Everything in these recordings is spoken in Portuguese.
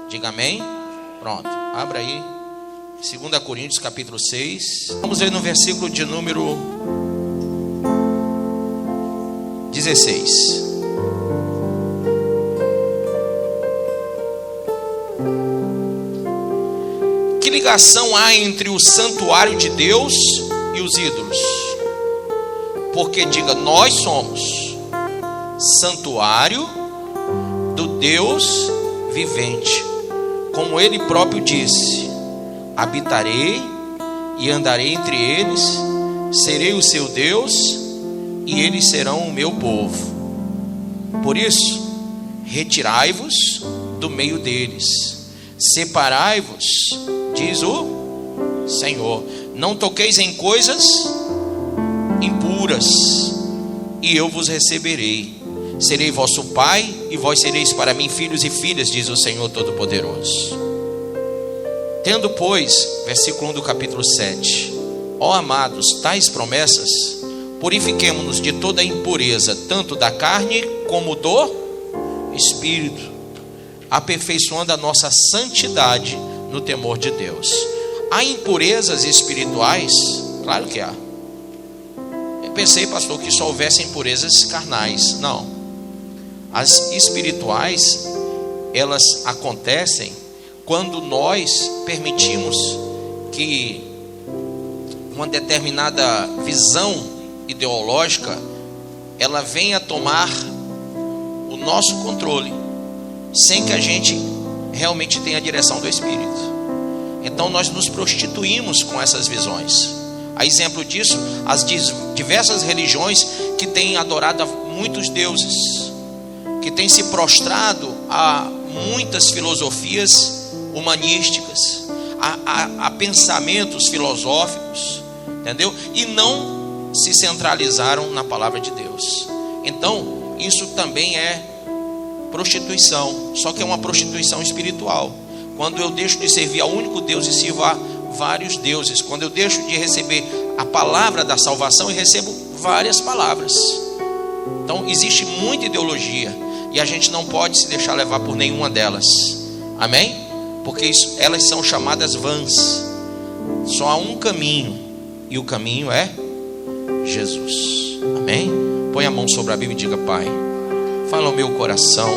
Diga amém. Pronto, abra aí 2 Coríntios capítulo 6. Vamos ler no versículo de número 16. Que ligação há entre o santuário de Deus e os ídolos? Porque diga, nós somos santuário do Deus vivente. Como ele próprio disse: habitarei e andarei entre eles, serei o seu Deus e eles serão o meu povo. Por isso, retirai-vos do meio deles, separai-vos, diz o Senhor. Não toqueis em coisas impuras, e eu vos receberei. Serei vosso pai, e vós sereis para mim filhos e filhas, diz o Senhor Todo-Poderoso. Tendo, pois, versículo 1 do capítulo 7, ó amados, tais promessas, purifiquemo-nos de toda a impureza, tanto da carne como do espírito, aperfeiçoando a nossa santidade no temor de Deus. Há impurezas espirituais? Claro que há. Eu pensei, pastor, que só houvesse impurezas carnais. Não. As espirituais, elas acontecem quando nós permitimos que uma determinada visão ideológica ela venha tomar o nosso controle, sem que a gente realmente tenha a direção do Espírito. Então nós nos prostituímos com essas visões. A exemplo disso, as diversas religiões que têm adorado a muitos deuses, que têm se prostrado a muitas filosofias humanísticas, a pensamentos filosóficos, entendeu? E não se centralizaram na palavra de Deus. Então, isso também é prostituição, só que é uma prostituição espiritual. Quando eu deixo de servir ao único Deus e sirvo a vários deuses, quando eu deixo de receber a palavra da salvação e recebo várias palavras. Então existe muita ideologia e a gente não pode se deixar levar por nenhuma delas, amém? Porque elas são chamadas vãs. Só há um caminho, e o caminho é Jesus, amém? Põe a mão sobre a Bíblia e diga: Pai, fala ao meu coração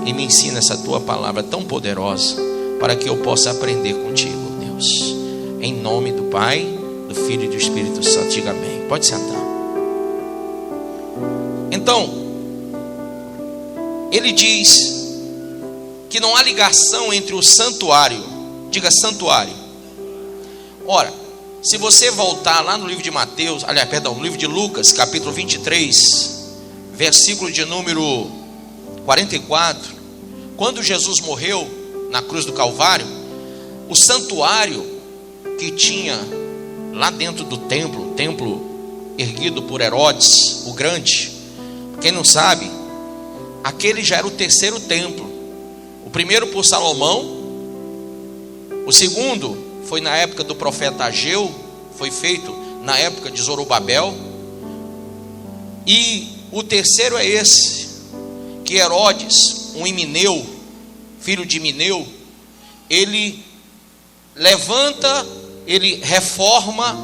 e me ensina essa tua palavra tão poderosa, para que eu possa aprender contigo, Deus. Em nome do Pai, do Filho e do Espírito Santo. Diga amém. Pode sentar. Então, ele diz que não há ligação entre o santuário. Diga santuário. Ora, se você voltar lá no livro de Mateus, no livro de Lucas, capítulo 23, versículo de número 44, quando Jesus morreu na cruz do Calvário, o santuário que tinha lá dentro do templo, o templo erguido por Herodes o Grande, quem não sabe, aquele já era o terceiro templo. O primeiro por Salomão, o segundo foi na época do profeta Ageu, foi feito na época de Zorobabel, e o terceiro é esse, que Herodes, um Emineu, filho de Mineu, ele levanta, ele reforma,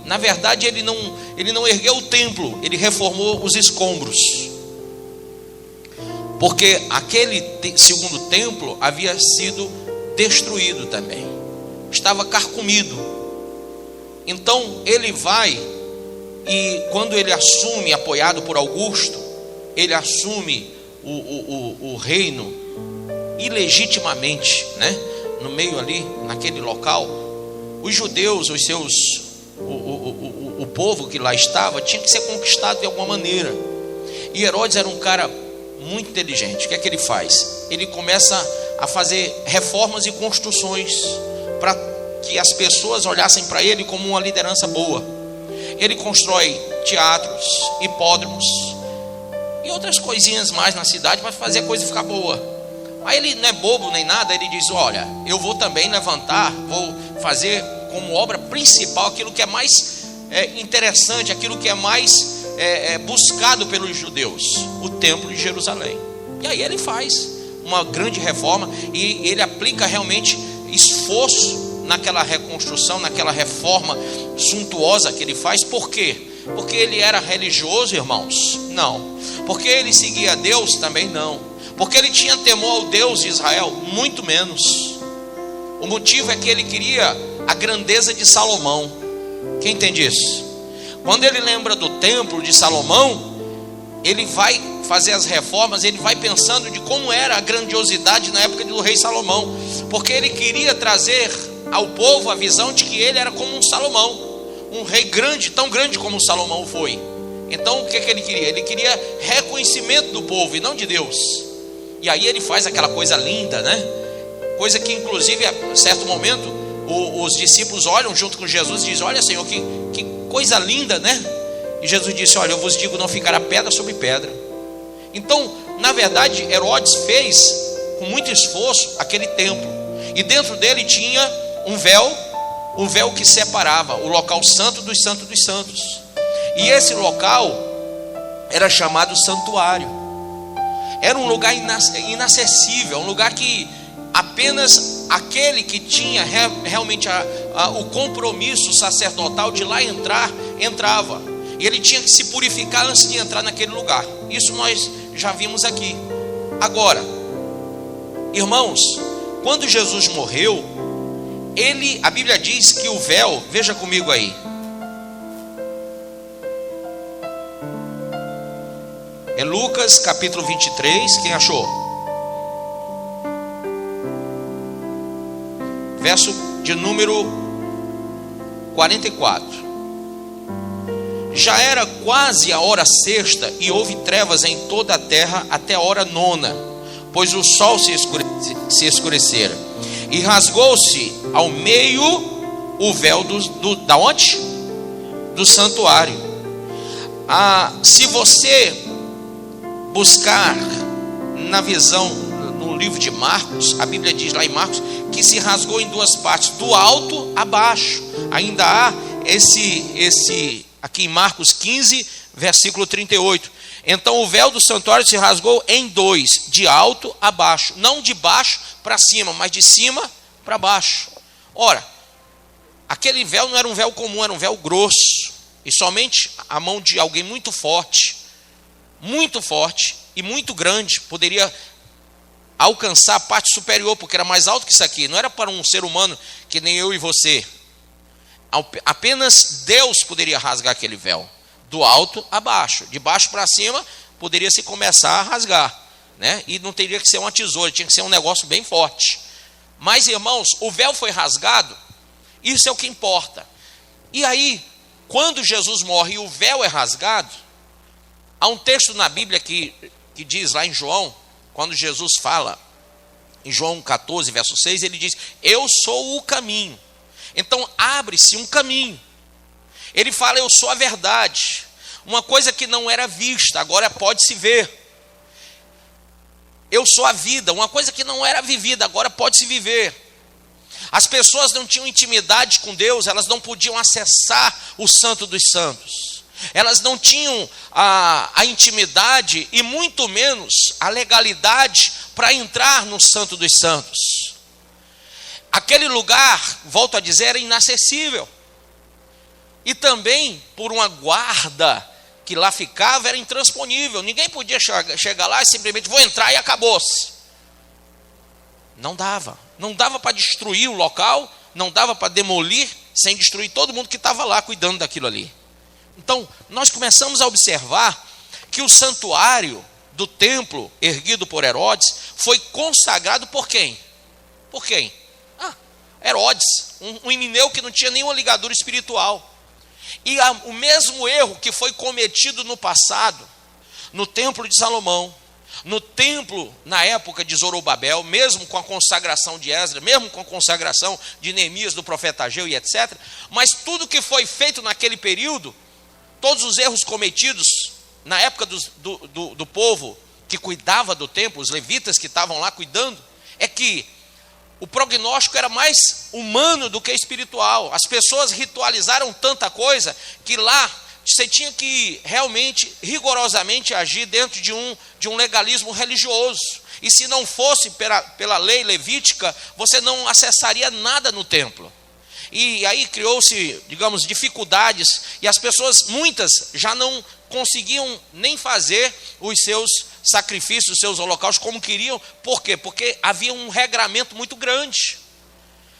na verdade ele não ergueu o templo, ele reformou os escombros, porque aquele segundo templo havia sido destruído também, estava carcomido. Então ele vai, e quando ele assume, apoiado por Augusto, ele assume o reino ilegitimamente, né? No meio ali, naquele local, os judeus, o povo que lá estava, tinha que ser conquistado de alguma maneira. E Herodes era um cara muito inteligente. O que é que ele faz? Ele começa a fazer reformas e construções para que as pessoas olhassem para ele como uma liderança boa. Ele constrói teatros, hipódromos e outras coisinhas mais na cidade para fazer a coisa ficar boa. Aí ele não é bobo nem nada, ele diz: olha, eu vou também levantar, vou fazer como obra principal aquilo que é mais interessante, aquilo que é mais buscado pelos judeus, o templo de Jerusalém. E aí ele faz uma grande reforma, e ele aplica realmente esforço naquela reconstrução, naquela reforma suntuosa que ele faz. Por quê? Porque ele era religioso, irmãos? Não. Porque ele seguia Deus? Também não. Porque ele tinha temor ao Deus de Israel? Muito menos. O motivo é que ele queria a grandeza de Salomão. Quem entende isso? Quando ele lembra do templo de Salomão, ele vai fazer as reformas, ele vai pensando de como era a grandiosidade na época do rei Salomão, porque ele queria trazer ao povo a visão de que ele era como um Salomão, um rei grande, tão grande como Salomão foi. Então o que ele queria? Ele queria reconhecimento do povo e não de Deus. E aí ele faz aquela coisa linda, né? Coisa que inclusive a certo momento os discípulos olham junto com Jesus e dizem: olha, Senhor, que coisa linda, né? E Jesus disse: olha, eu vos digo, não ficará pedra sobre pedra. Então, na verdade, Herodes fez com muito esforço aquele templo, e dentro dele tinha um véu que separava o local santo dos santos dos santos. E esse local era chamado santuário. Era um lugar inacessível, um lugar que apenas aquele que tinha realmente o compromisso sacerdotal de lá entrava. E ele tinha que se purificar antes de entrar naquele lugar. Isso nós já vimos aqui. Agora, irmãos, quando Jesus morreu, a Bíblia diz que o véu, veja comigo aí, é Lucas capítulo 23, quem achou? Verso de número 44. Já era quase a hora sexta, e houve trevas em toda a terra até a hora nona, pois o sol se escurecera, e rasgou-se ao meio o véu da onde? Do santuário. Se você buscar na visão no livro de Marcos, a Bíblia diz lá em Marcos que se rasgou em duas partes, do alto a baixo. Ainda há esse aqui em Marcos 15, versículo 38. Então o véu do santuário se rasgou em dois, de alto a baixo, não de baixo para cima, mas de cima para baixo. Ora, aquele véu não era um véu comum, era um véu grosso, e somente a mão de alguém muito forte e muito grande poderia alcançar a parte superior, porque era mais alto que isso aqui. Não era para um ser humano que nem eu e você. Apenas Deus poderia rasgar aquele véu, do alto a baixo. De baixo para cima poderia se começar a rasgar, né? E não teria que ser uma tesoura, tinha que ser um negócio bem forte. Mas, irmãos, o véu foi rasgado, isso é o que importa. E aí, quando Jesus morre e o véu é rasgado, há um texto na Bíblia que diz lá em João, quando Jesus fala, em João 14, verso 6, ele diz: eu sou o caminho. Então abre-se um caminho. Ele fala: eu sou a verdade. Uma coisa que não era vista, agora pode se ver. Eu sou a vida. Uma coisa que não era vivida, agora pode se viver. As pessoas não tinham intimidade com Deus, elas não podiam acessar o Santo dos Santos. Elas não tinham a intimidade e muito menos a legalidade para entrar no Santo dos Santos. Aquele lugar, volto a dizer, era inacessível. E também, por uma guarda que lá ficava, era intransponível. Ninguém podia chegar lá e simplesmente vou entrar e acabou-se. Não dava. Não dava para destruir o local, não dava para demolir sem destruir todo mundo que estava lá cuidando daquilo ali. Então, nós começamos a observar que o santuário do templo erguido por Herodes foi consagrado por quem? Por quem? Herodes, um emineu que não tinha nenhuma ligadura espiritual. E o mesmo erro que foi cometido no passado, no templo de Salomão, no templo na época de Zorobabel, mesmo com a consagração de Esdras, mesmo com a consagração de Neemias, do profeta Ageu e etc. Mas tudo que foi feito naquele período, todos os erros cometidos na época do povo que cuidava do templo, os levitas que estavam lá cuidando, é que o prognóstico era mais humano do que espiritual. As pessoas ritualizaram tanta coisa que lá você tinha que realmente, rigorosamente agir dentro de um legalismo religioso. E se não fosse pela lei levítica, você não acessaria nada no templo. E aí criou-se, digamos, dificuldades, e as pessoas, muitas, já não conseguiam nem fazer os seus sacrifícios, os seus holocaustos como queriam. Por quê? Porque havia um regramento muito grande.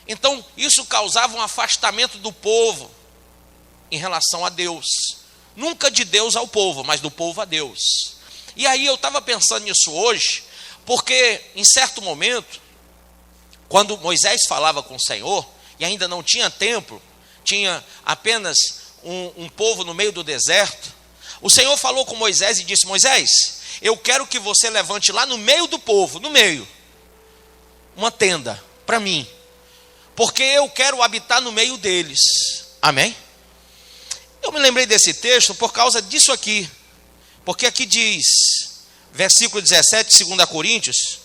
Então, isso causava um afastamento do povo em relação a Deus. Nunca de Deus ao povo, mas do povo a Deus. E aí eu estava pensando nisso hoje, porque em certo momento, quando Moisés falava com o Senhor, e ainda não tinha templo, tinha apenas um povo no meio do deserto, o Senhor falou com Moisés e disse: Moisés, eu quero que você levante lá no meio do povo, no meio, uma tenda para mim, porque eu quero habitar no meio deles. Amém? Eu me lembrei desse texto por causa disso aqui, porque aqui diz, versículo 17, 2 Coríntios,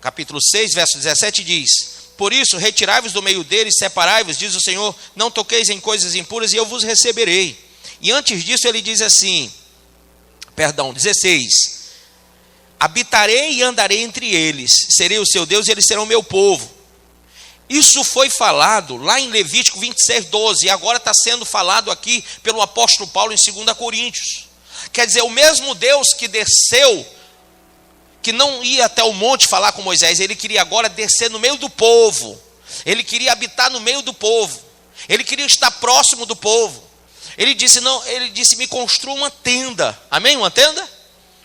capítulo 6, verso 17 diz: por isso, retirai-vos do meio deles, separai-vos, diz o Senhor, não toqueis em coisas impuras, e eu vos receberei. E antes disso ele diz assim, 16, habitarei e andarei entre eles, serei o seu Deus e eles serão o meu povo. Isso foi falado lá em Levítico 26, 12, e agora está sendo falado aqui pelo apóstolo Paulo em 2 Coríntios. Quer dizer, o mesmo Deus que desceu, que não ia até o monte falar com Moisés, ele queria agora descer no meio do povo, ele queria habitar no meio do povo, ele queria estar próximo do povo. Ele disse, me construa uma tenda. Amém? Uma tenda?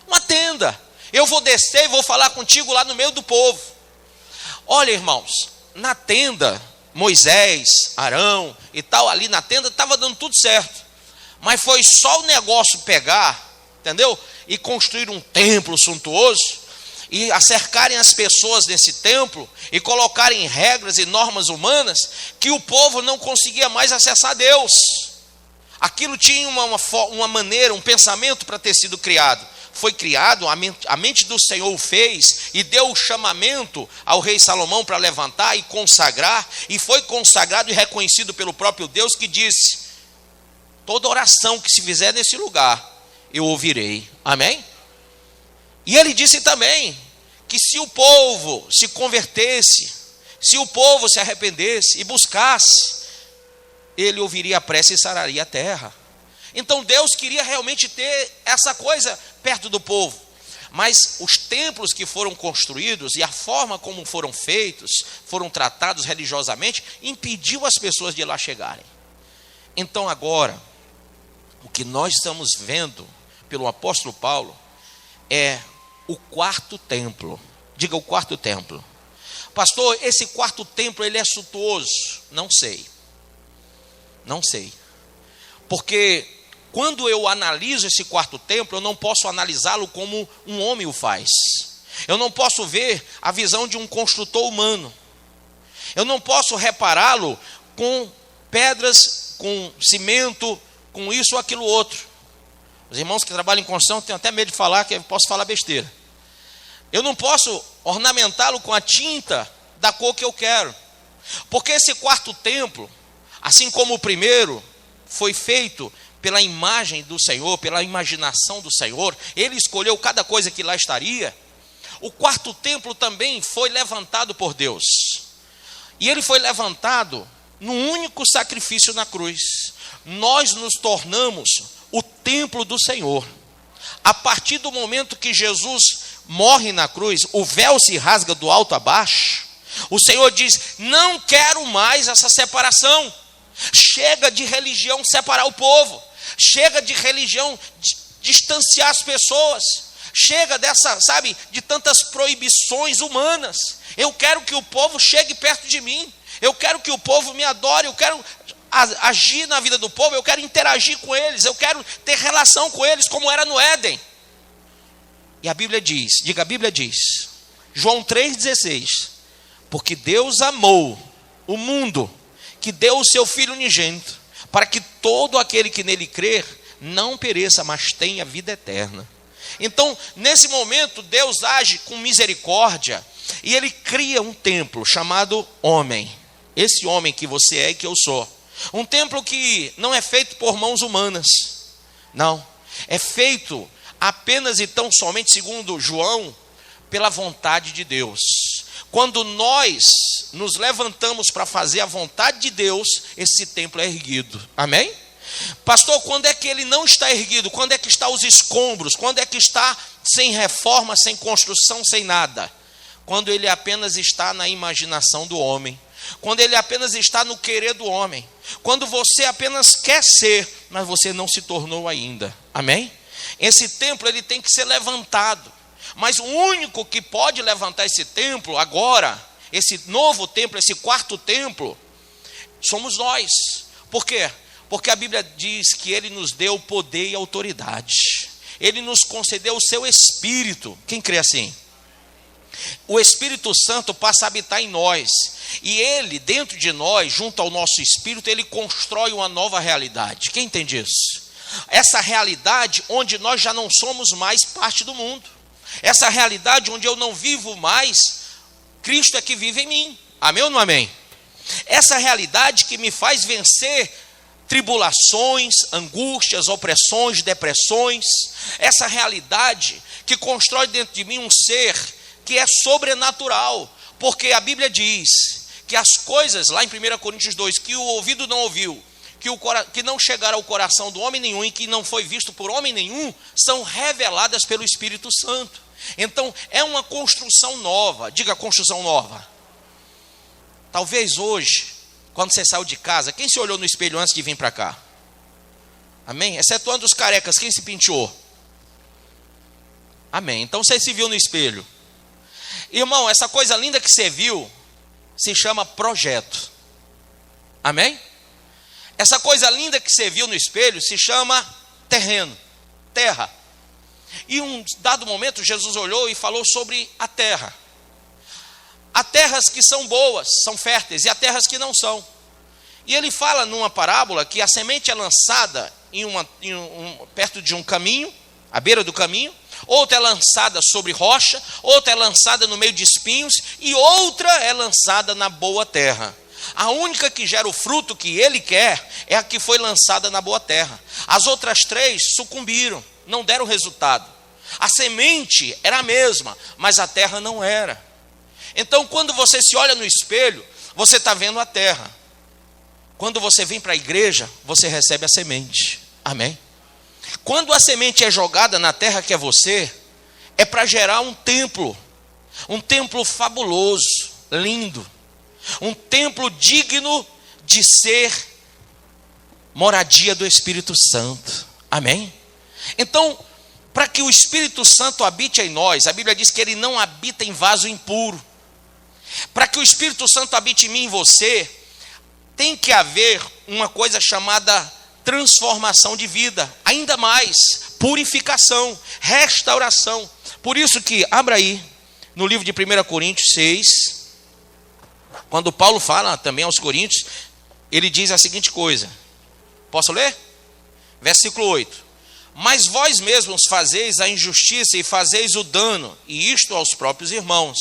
Uma tenda. Eu vou descer e vou falar contigo lá no meio do povo. Olha, irmãos, na tenda, Moisés, Arão e tal, ali na tenda, estava dando tudo certo. Mas foi só o negócio pegar, entendeu? E construir um templo suntuoso, e acercarem as pessoas nesse templo, e colocarem regras e normas humanas, que o povo não conseguia mais acessar Deus. Aquilo tinha uma maneira, um pensamento para ter sido criado. Foi criado, a mente do Senhor o fez, e deu o chamamento ao rei Salomão para levantar e consagrar, e foi consagrado e reconhecido pelo próprio Deus, que disse: toda oração que se fizer nesse lugar, eu ouvirei. Amém? E ele disse também, que se o povo se convertesse, se o povo se arrependesse e buscasse, ele ouviria a prece e sararia a terra. Então Deus queria realmente ter essa coisa perto do povo. Mas os templos que foram construídos e a forma como foram feitos, foram tratados religiosamente, impediu as pessoas de ir lá chegarem. Então agora, o que nós estamos vendo pelo apóstolo Paulo é o quarto templo. Diga, o quarto templo. Pastor, esse quarto templo, ele é suntuoso? Não sei. Não sei. Porque quando eu analiso esse quarto templo, eu não posso analisá-lo como um homem o faz. Eu não posso ver a visão de um construtor humano. Eu não posso repará-lo com pedras, com cimento, com isso ou aquilo outro. Os irmãos que trabalham em construção têm até medo de falar, que eu posso falar besteira. Eu não posso ornamentá-lo com a tinta da cor que eu quero. Porque esse quarto templo, assim como o primeiro, foi feito pela imagem do Senhor, pela imaginação do Senhor. Ele escolheu cada coisa que lá estaria. O quarto templo também foi levantado por Deus. E ele foi levantado num único sacrifício na cruz. Nós nos tornamos o templo do Senhor. A partir do momento que Jesus morre na cruz, o véu se rasga do alto a baixo. O Senhor diz: não quero mais essa separação. Chega de religião separar o povo. Chega de religião distanciar as pessoas. Chega dessa, de tantas proibições humanas. Eu quero que o povo chegue perto de mim. Eu quero que o povo me adore. Eu quero agir na vida do povo. Eu quero interagir com eles. Eu quero ter relação com eles como era no Éden. E a Bíblia diz, a Bíblia diz, João 3,16, porque Deus amou o mundo, que deu o seu Filho unigênito, para que todo aquele que nele crer não pereça, mas tenha vida eterna. Então, nesse momento, Deus age com misericórdia, e ele cria um templo chamado homem. Esse homem que você é e que eu sou. Um templo que não é feito por mãos humanas. Não, é feito apenas e tão somente, segundo João, pela vontade de Deus. Quando nós nos levantamos para fazer a vontade de Deus, esse templo é erguido. Amém? Pastor, quando é que ele não está erguido? Quando é que está os escombros? Quando é que está sem reforma, sem construção, sem nada? Quando ele apenas está na imaginação do homem. Quando ele apenas está no querer do homem. Quando você apenas quer ser, mas você não se tornou ainda. Amém? Esse templo ele tem que ser levantado. Mas o único que pode levantar esse templo agora, esse novo templo, esse quarto templo, somos nós. Por quê? Porque a Bíblia diz que ele nos deu poder e autoridade. Ele nos concedeu o seu Espírito. Quem crê assim? O Espírito Santo passa a habitar em nós. E ele, dentro de nós, junto ao nosso Espírito, ele constrói uma nova realidade. Quem entende isso? Essa realidade onde nós já não somos mais parte do mundo. Essa realidade onde eu não vivo mais, Cristo é que vive em mim. Amém ou não amém? Essa realidade que me faz vencer tribulações, angústias, opressões, depressões. Essa realidade que constrói dentro de mim um ser que é sobrenatural. Porque a Bíblia diz que as coisas, lá em 1 Coríntios 2, que o ouvido não ouviu, que não chegaram ao coração do homem nenhum e que não foi visto por homem nenhum, são reveladas pelo Espírito Santo. Então, é uma construção nova. Diga, construção nova. Talvez hoje, quando você saiu de casa, quem se olhou no espelho antes de vir para cá? Amém? Excetuando os carecas, quem se penteou? Amém. Então, você se viu no espelho. Irmão, essa coisa linda que você viu se chama projeto. Amém? Essa coisa linda que você viu no espelho se chama terreno, terra. E um dado momento Jesus olhou e falou sobre a terra. Há terras que são boas, são férteis, e há terras que não são. E ele fala numa parábola que a semente é lançada perto de um caminho, à beira do caminho, outra é lançada sobre rocha, outra é lançada no meio de espinhos, e outra é lançada na boa terra. A única que gera o fruto que ele quer é a que foi lançada na boa terra. As outras 3 sucumbiram, não deram resultado. A semente era a mesma, mas a terra não era. Então, quando você se olha no espelho, você está vendo a terra. Quando você vem para a igreja, você recebe a semente. Amém? Quando a semente é jogada na terra que é você, é para gerar um templo fabuloso, lindo. Um templo digno de ser moradia do Espírito Santo. Amém? Então, para que o Espírito Santo habite em nós, a Bíblia diz que ele não habita em vaso impuro. Para que o Espírito Santo habite em mim e em você, tem que haver uma coisa chamada transformação de vida. Ainda mais, purificação, restauração. Por isso que, abra aí, no livro de 1 Coríntios 6... Quando Paulo fala também aos Coríntios, ele diz a seguinte coisa. Posso ler? Versículo 8. Mas vós mesmos fazeis a injustiça e fazeis o dano, e isto aos próprios irmãos.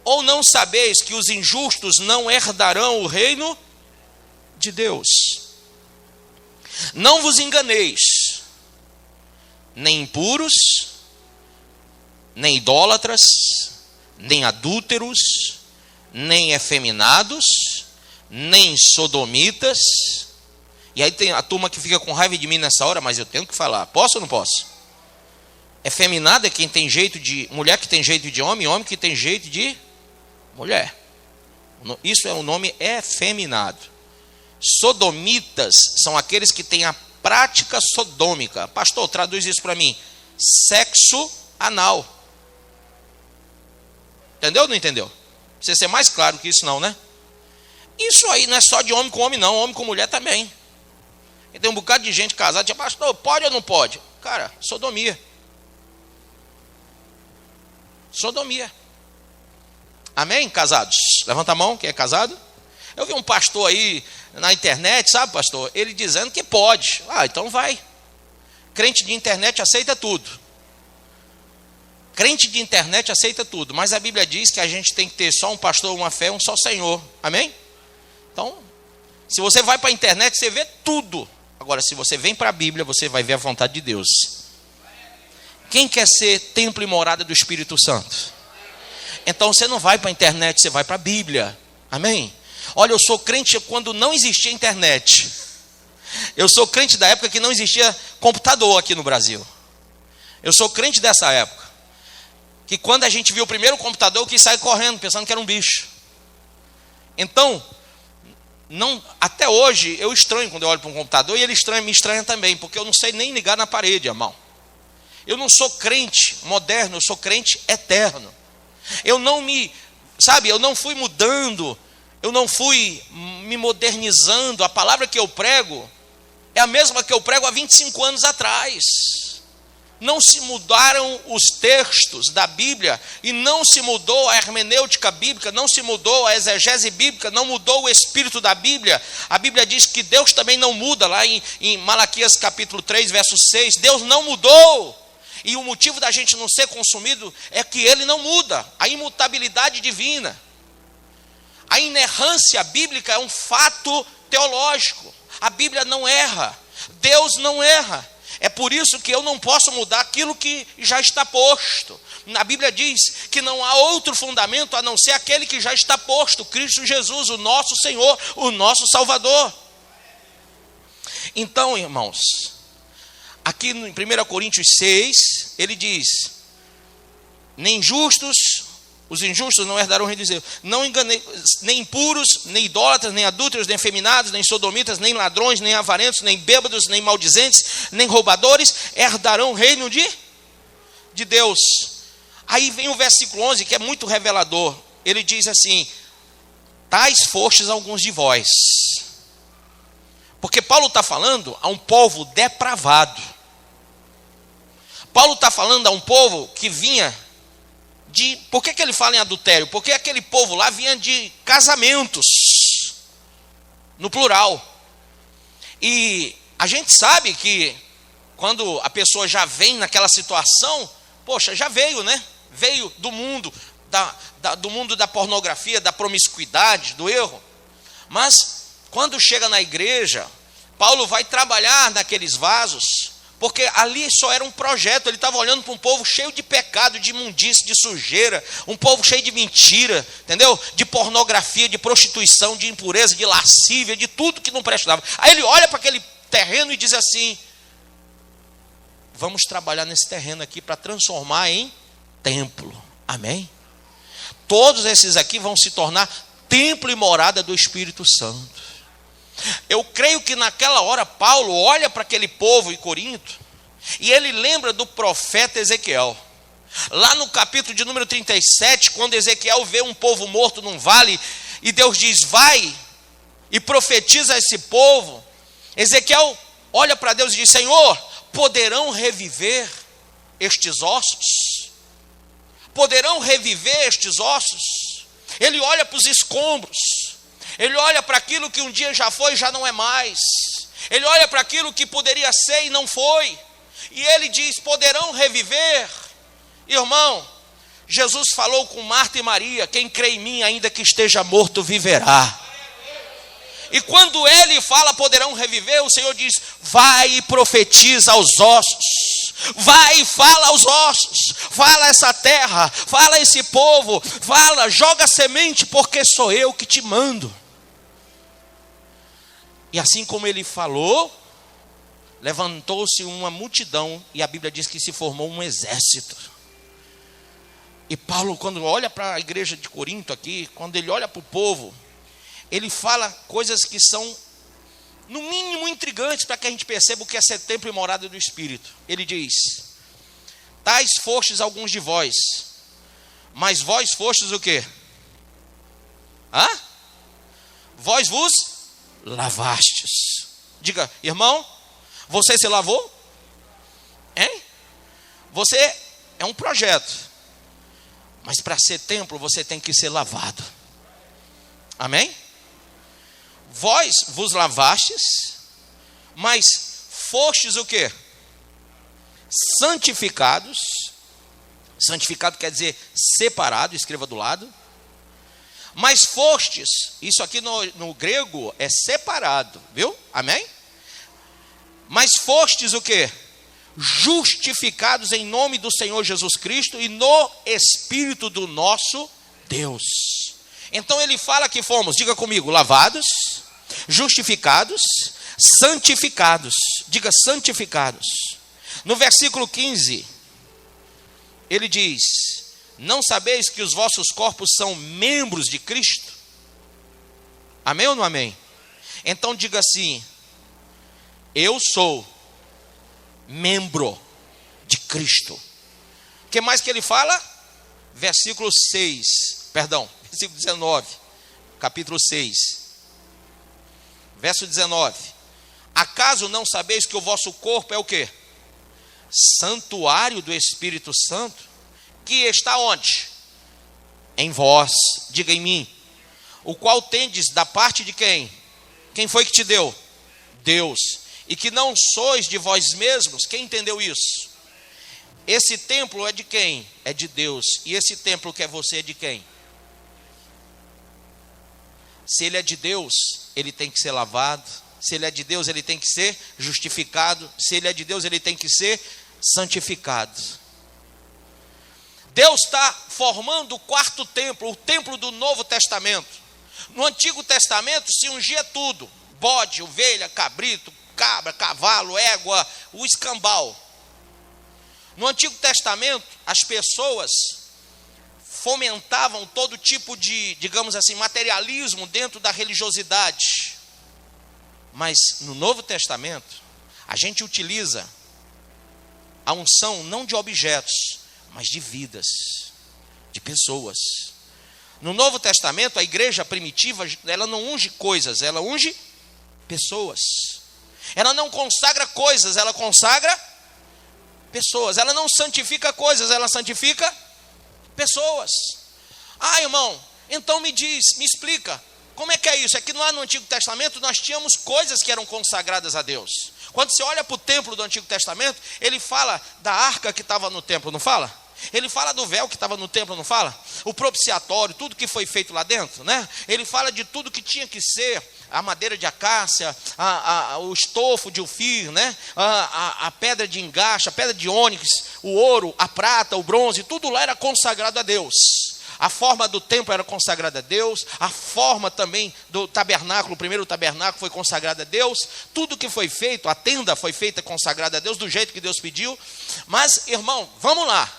Ou não sabeis que os injustos não herdarão o reino de Deus? Não vos enganeis, nem impuros, nem idólatras, nem adúlteros, nem efeminados, nem sodomitas. E aí tem a turma que fica com raiva de mim nessa hora, mas eu tenho que falar. Posso ou não posso? Efeminado é quem tem jeito de... mulher que tem jeito de homem, homem que tem jeito de mulher. Isso é o nome efeminado. Sodomitas são aqueles que têm a prática sodômica. Pastor, traduz isso para mim. Sexo anal. Entendeu ou não entendeu? Precisa ser mais claro que isso não, né? Isso aí não é só de homem com homem não, homem com mulher também. E tem um bocado de gente casada, diz, pastor, pode ou não pode? Cara, sodomia. Sodomia. Amém, casados? Levanta a mão, quem é casado? Eu vi um pastor aí na internet, sabe, pastor? Ele dizendo que pode. Ah, então vai. Crente de internet aceita tudo. Crente de internet aceita tudo, mas a Bíblia diz que a gente tem que ter só um pastor, uma fé, um só Senhor. Amém? Então, se você vai para a internet, você vê tudo. Agora, se você vem para a Bíblia, você vai ver a vontade de Deus. Quem quer ser templo e morada do Espírito Santo? Então você não vai para a internet, você vai para a Bíblia. Amém? Olha, eu sou crente quando não existia internet. Eu sou crente da época que não existia computador aqui no Brasil. Eu sou crente dessa época. Que quando a gente viu o primeiro computador, eu quis sair correndo, pensando que era um bicho. Então, até hoje, eu estranho quando eu olho para um computador, e ele me estranha também, porque eu não sei nem ligar na parede, irmão. Eu não sou crente moderno, eu sou crente eterno. Eu não fui mudando, eu não fui me modernizando. A palavra que eu prego é a mesma que eu prego há 25 anos atrás. Não se mudaram os textos da Bíblia, e não se mudou a hermenêutica bíblica, não se mudou a exegese bíblica, não mudou o espírito da Bíblia. A Bíblia diz que Deus também não muda, lá em Malaquias capítulo 3, verso 6, Deus não mudou. E o motivo da gente não ser consumido é que Ele não muda, a imutabilidade divina. A inerrância bíblica é um fato teológico. A Bíblia não erra, Deus não erra. É por isso que eu não posso mudar aquilo que já está posto. A Bíblia diz que não há outro fundamento a não ser aquele que já está posto, Cristo Jesus, o nosso Senhor, o nosso Salvador. Então, irmãos, aqui em 1 Coríntios 6, ele diz: nem justos, os injustos não herdarão o reino de Deus. Não enganei, nem impuros, nem idólatras, nem adúlteros, nem efeminados, nem sodomitas, nem ladrões, nem avarentos, nem bêbados, nem maldizentes, nem roubadores herdarão o reino de Deus. Aí vem o versículo 11, que é muito revelador. Ele diz assim: tais fostes alguns de vós. Porque Paulo está falando a um povo depravado. Paulo está falando a um povo que vinha por que ele fala em adultério? Porque aquele povo lá vinha de casamentos, no plural. E a gente sabe que quando a pessoa já vem naquela situação, poxa, já veio, né? Veio do mundo, do mundo da pornografia, da promiscuidade, do erro. Mas quando chega na igreja, Paulo vai trabalhar naqueles vasos, porque ali só era um projeto. Ele estava olhando para um povo cheio de pecado, de imundície, de sujeira, um povo cheio de mentira, entendeu? De pornografia, de prostituição, de impureza, de lascívia, de tudo que não prestava. Aí ele olha para aquele terreno e diz assim: vamos trabalhar nesse terreno aqui para transformar em templo. Amém? Todos esses aqui vão se tornar templo e morada do Espírito Santo. Eu creio que naquela hora Paulo olha para aquele povo em Corinto e ele lembra do profeta Ezequiel. Lá no capítulo de número 37, quando Ezequiel vê um povo morto num vale e Deus diz: vai e profetiza a esse povo. Ezequiel olha para Deus e diz: Senhor, poderão reviver estes ossos? Poderão reviver estes ossos? Ele olha para os escombros. Ele olha para aquilo que um dia já foi e já não é mais. Ele olha para aquilo que poderia ser e não foi. E ele diz: poderão reviver? Irmão, Jesus falou com Marta e Maria: quem crê em mim, ainda que esteja morto, viverá. E quando ele fala poderão reviver, o Senhor diz: vai e profetiza aos ossos. Vai e fala aos ossos. Fala essa terra, fala esse povo, fala, joga semente, porque sou eu que te mando. E assim como ele falou, levantou-se uma multidão, e a Bíblia diz que se formou um exército. E Paulo, quando olha para a igreja de Corinto aqui, quando ele olha para o povo, ele fala coisas que são, no mínimo, intrigantes, para que a gente perceba o que é ser templo e morada do Espírito. Ele diz: tais fostes alguns de vós, mas vós fostes o quê? Vós vos lavastes. Diga, irmão, você se lavou? Hein? Você é um projeto, mas para ser templo você tem que ser lavado. Amém? Vós vos lavastes, mas fostes o quê? Santificados. Santificado quer dizer separado, escreva do lado. Mas fostes, isso aqui no grego é separado, viu? Amém? Mas fostes o quê? justificados em nome do Senhor Jesus Cristo e no Espírito do nosso Deus. Então ele fala que fomos, diga comigo, lavados, justificados, santificados. Diga santificados. No versículo 15, ele diz: não sabeis que os vossos corpos são membros de Cristo? Amém ou não amém? Então diga assim: eu sou membro de Cristo. O que mais que ele fala? Versículo 19, capítulo 6, verso 19. Acaso não sabeis que o vosso corpo é o quê? Santuário do Espírito Santo, que está onde? Em vós, diga em mim, o qual tendes da parte de quem? Quem foi que te deu? Deus. E que não sois de vós mesmos. Quem entendeu isso? Esse templo é de quem? É de Deus. E esse templo que é você é de quem? Se ele é de Deus, ele tem que ser lavado. Se ele é de Deus, ele tem que ser justificado. Se ele é de Deus, ele tem que ser santificado. Deus está formando o quarto templo, o templo do Novo Testamento. No Antigo Testamento se ungia tudo: bode, ovelha, cabrito, cabra, cavalo, égua, o escambau. No Antigo Testamento, as pessoas fomentavam todo tipo de, digamos assim, materialismo dentro da religiosidade. Mas no Novo Testamento, a gente utiliza a unção não de objetos, mas de vidas, de pessoas. No Novo Testamento, a igreja primitiva, ela não unge coisas, ela unge pessoas. Ela não consagra coisas, ela consagra pessoas. Ela não santifica coisas, ela santifica pessoas. Ah, irmão, então me diz, me explica, como é que é isso? É que lá no Antigo Testamento nós tínhamos coisas que eram consagradas a Deus. Quando você olha para o templo do Antigo Testamento, ele fala da arca que estava no templo, não fala? Ele fala do véu que estava no templo, não fala? O propiciatório, tudo que foi feito lá dentro, né? Ele fala de tudo que tinha que ser: a madeira de acácia, o estofo de ofir, né? A pedra de engaste, a pedra de ônix, o ouro, a prata, o bronze, tudo lá era consagrado a Deus. A forma do templo era consagrada a Deus, a forma também do tabernáculo, o primeiro tabernáculo foi consagrado a Deus, tudo que foi feito, a tenda foi feita consagrada a Deus, do jeito que Deus pediu. Mas, irmão, vamos lá,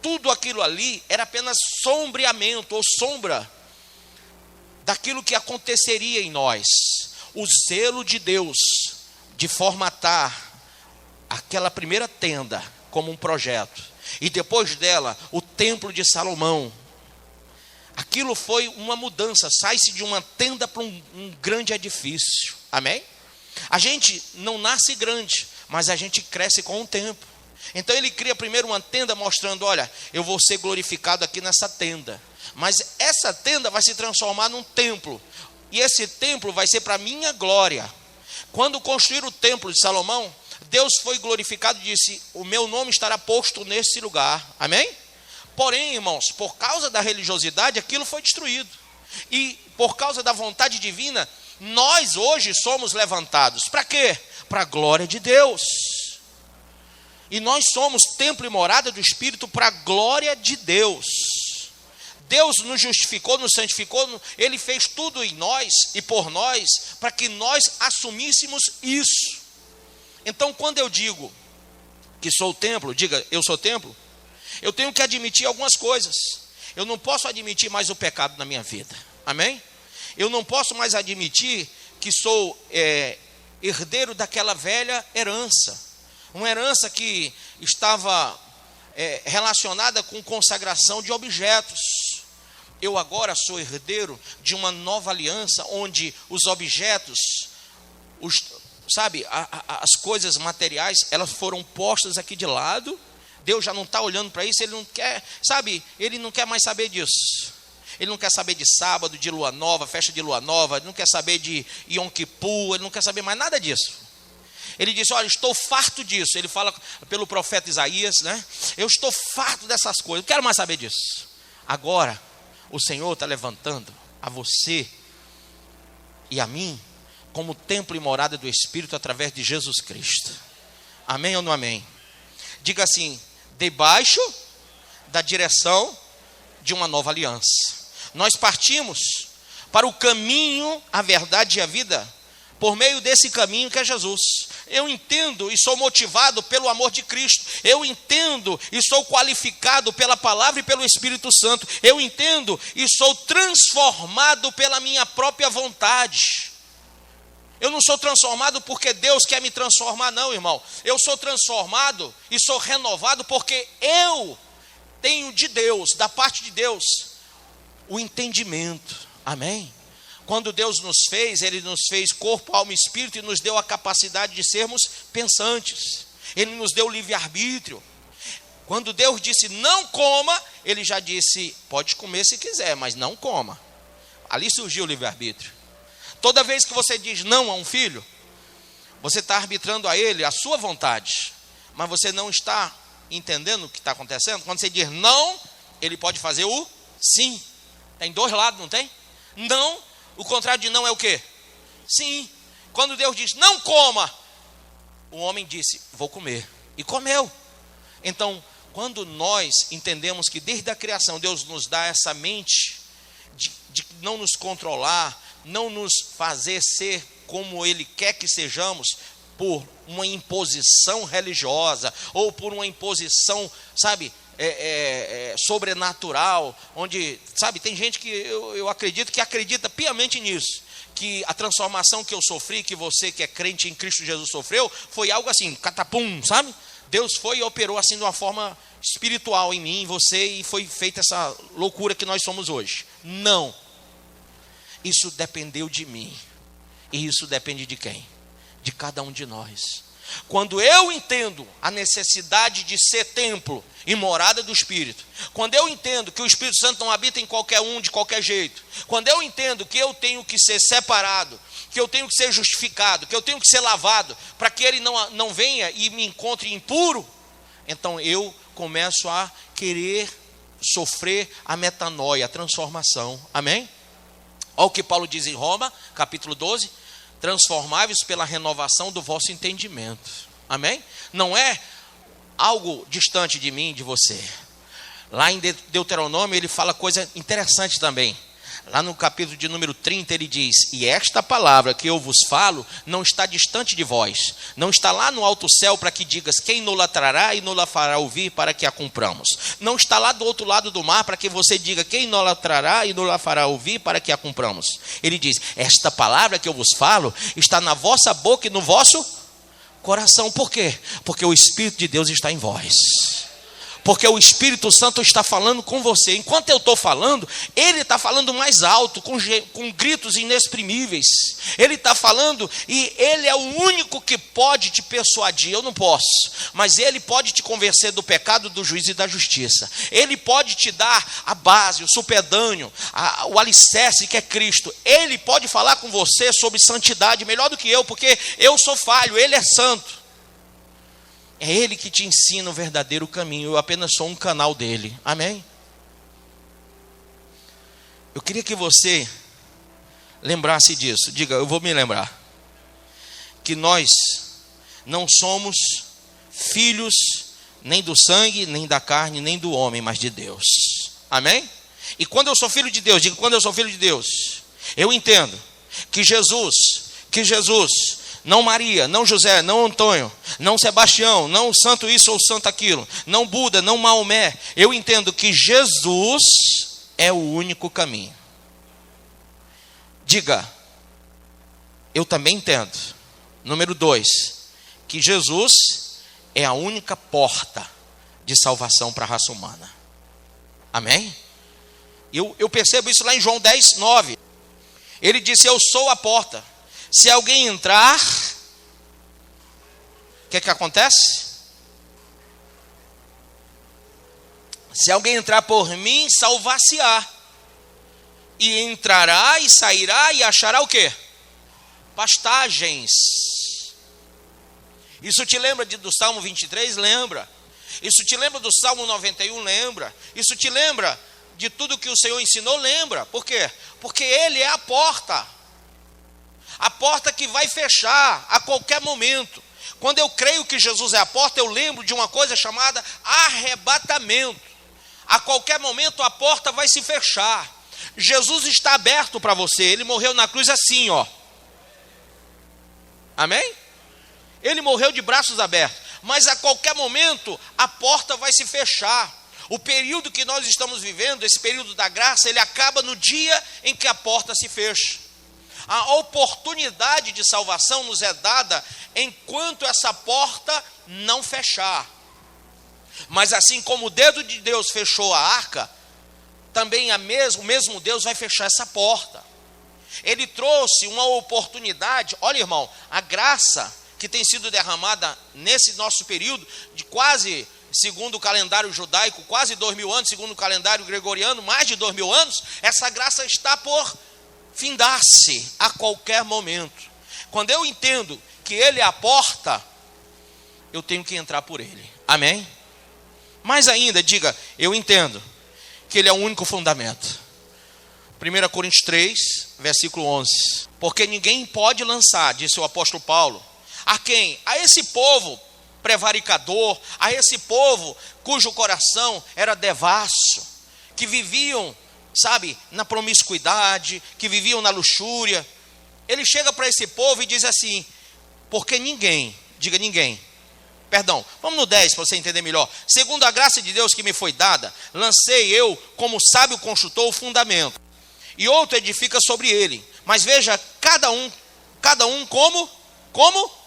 tudo aquilo ali era apenas sombreamento ou sombra daquilo que aconteceria em nós. O zelo de Deus de formatar aquela primeira tenda como um projeto, e depois dela o templo de Salomão. Aquilo foi uma mudança, sai-se de uma tenda para um grande edifício, amém? A gente não nasce grande, mas a gente cresce com o tempo. Então ele cria primeiro uma tenda mostrando: olha, eu vou ser glorificado aqui nessa tenda, mas essa tenda vai se transformar num templo, e esse templo vai ser para a minha glória. Quando construíram o templo de Salomão, Deus foi glorificado e disse: o meu nome estará posto nesse lugar, amém? Porém, irmãos, por causa da religiosidade, aquilo foi destruído. E por causa da vontade divina, nós hoje somos levantados. Para quê? Para a glória de Deus. E nós somos templo e morada do Espírito para a glória de Deus. Deus nos justificou, nos santificou, Ele fez tudo em nós e por nós, para que nós assumíssemos isso. Então, quando eu digo que sou o templo, diga: eu sou templo, eu tenho que admitir algumas coisas. Eu não posso admitir mais o pecado na minha vida, amém? Eu não posso mais admitir que sou herdeiro daquela velha herança, uma herança que estava relacionada com consagração de objetos. Eu agora sou herdeiro de uma nova aliança, onde os objetos, as coisas materiais, elas foram postas aqui de lado. Deus já não está olhando para isso, Ele não quer, Ele não quer mais saber disso. Ele não quer saber de sábado, de lua nova, festa de lua nova, Ele não quer saber de Yom Kippur, Ele não quer saber mais nada disso. Ele disse: olha, estou farto disso. Ele fala pelo profeta Isaías, né? Eu estou farto dessas coisas, não quero mais saber disso. Agora, o Senhor está levantando a você e a mim como templo e morada do Espírito através de Jesus Cristo. Amém ou não amém? Diga assim: debaixo da direção de uma nova aliança. Nós partimos para o caminho, a verdade e a vida, por meio desse caminho que é Jesus. Eu entendo e sou motivado pelo amor de Cristo. Eu entendo e sou qualificado pela palavra e pelo Espírito Santo. Eu entendo e sou transformado pela minha própria vontade. Eu não sou transformado porque Deus quer me transformar, não, irmão. Eu sou transformado e sou renovado porque eu tenho de Deus, da parte de Deus, o entendimento. Amém? Quando Deus nos fez, Ele nos fez corpo, alma e espírito e nos deu a capacidade de sermos pensantes. Ele nos deu livre-arbítrio. Quando Deus disse não coma, Ele já disse, pode comer se quiser, mas não coma. Ali surgiu o livre-arbítrio. Toda vez que você diz não a um filho, você está arbitrando a ele a sua vontade, mas você não está entendendo o que está acontecendo. Quando você diz não, ele pode fazer o sim. Tem dois lados, não tem? Não, o contrário de não é o quê? Sim. Quando Deus diz não coma, o homem disse vou comer, e comeu. Então, quando nós entendemos que desde a criação Deus nos dá essa mente de não nos controlar, não nos fazer ser como Ele quer que sejamos, por uma imposição religiosa, ou por uma imposição, sabe, sobrenatural, onde, sabe, tem gente que eu acredito que acredita piamente nisso, que a transformação que eu sofri, que você que é crente em Cristo Jesus sofreu, foi algo assim, catapum, sabe? Deus foi e operou assim de uma forma espiritual em mim, em você, e foi feita essa loucura que nós somos hoje. Não. Isso dependeu de mim. E isso depende de quem? De cada um de nós. Quando eu entendo a necessidade de ser templo e morada do Espírito, quando eu entendo que o Espírito Santo não habita em qualquer um de qualquer jeito, quando eu entendo que eu tenho que ser separado, que eu tenho que ser justificado, que eu tenho que ser lavado, para que ele não venha e me encontre impuro, então eu começo a querer sofrer a metanoia, a transformação. Amém? Olha o que Paulo diz em Roma, capítulo 12: transformáveis pela renovação do vosso entendimento. Amém? Não é algo distante de mim, de você. Lá em Deuteronômio ele fala coisa interessante também. Lá no capítulo de número 30 ele diz: e esta palavra que eu vos falo não está distante de vós, não está lá no alto céu para que digas quem nos trará e nos fará ouvir para que a cumpramos, não está lá do outro lado do mar para que você diga quem nos trará e nos fará ouvir para que a cumpramos. Ele diz: esta palavra que eu vos falo está na vossa boca e no vosso coração. Por quê? Porque o Espírito de Deus está em vós. Porque o Espírito Santo está falando com você. Enquanto eu estou falando, Ele está falando mais alto, com gritos inexprimíveis. Ele está falando e Ele é o único que pode te persuadir. Eu não posso, mas Ele pode te convencer do pecado, do juízo e da justiça. Ele pode te dar a base, o supedâneo, o alicerce que é Cristo. Ele pode falar com você sobre santidade melhor do que eu, porque eu sou falho, Ele é santo. É Ele que te ensina o verdadeiro caminho. Eu apenas sou um canal dele. Amém? Eu queria que você lembrasse disso. Diga, eu vou me lembrar. Que nós não somos filhos nem do sangue, nem da carne, nem do homem, mas de Deus. Amém? E quando eu sou filho de Deus, diga, quando eu sou filho de Deus, eu entendo que Jesus, não Maria, não José, não Antônio, não Sebastião, não santo isso ou santo aquilo, não Buda, não Maomé. Eu entendo que Jesus é o único caminho. Diga, eu também entendo. Número 2, que Jesus é a única porta de salvação para a raça humana. Amém? Eu percebo isso lá em João 10, 9. Ele disse, eu sou a porta. Se alguém entrar, o que acontece? Se alguém entrar por mim, salvar-se-á. E entrará e sairá e achará o quê? Pastagens. Isso te lembra do Salmo 23? Lembra. Isso te lembra do Salmo 91? Lembra. Isso te lembra de tudo que o Senhor ensinou? Lembra. Por quê? Porque Ele é a porta. A porta que vai fechar a qualquer momento. Quando eu creio que Jesus é a porta, eu lembro de uma coisa chamada arrebatamento. A qualquer momento a porta vai se fechar. Jesus está aberto para você. Ele morreu na cruz assim, ó. Amém? Ele morreu de braços abertos. Mas a qualquer momento a porta vai se fechar. O período que nós estamos vivendo, esse período da graça, ele acaba no dia em que a porta se fecha. A oportunidade de salvação nos é dada enquanto essa porta não fechar. Mas assim como o dedo de Deus fechou a arca, também o mesmo Deus vai fechar essa porta. Ele trouxe uma oportunidade. Olha, irmão, a graça que tem sido derramada nesse nosso período, de quase, segundo o calendário judaico, quase 2000 anos, segundo o calendário gregoriano, mais de 2000 anos, essa graça está por findar-se a qualquer momento. Quando eu entendo que Ele é a porta, eu tenho que entrar por Ele. Amém? Mais ainda, diga, eu entendo que Ele é o único fundamento. 1 Coríntios 3, versículo 11. Porque ninguém pode lançar, disse o apóstolo Paulo, a quem? A esse povo prevaricador, a esse povo cujo coração era devasso, que viviam, sabe, na promiscuidade, que viviam na luxúria. Ele chega para esse povo e diz assim, porque ninguém, diga ninguém, perdão, vamos no 10 para você entender melhor. Segundo a graça de Deus que me foi dada, lancei eu, como sábio construtor, o fundamento, e outro edifica sobre ele. Mas veja, cada um como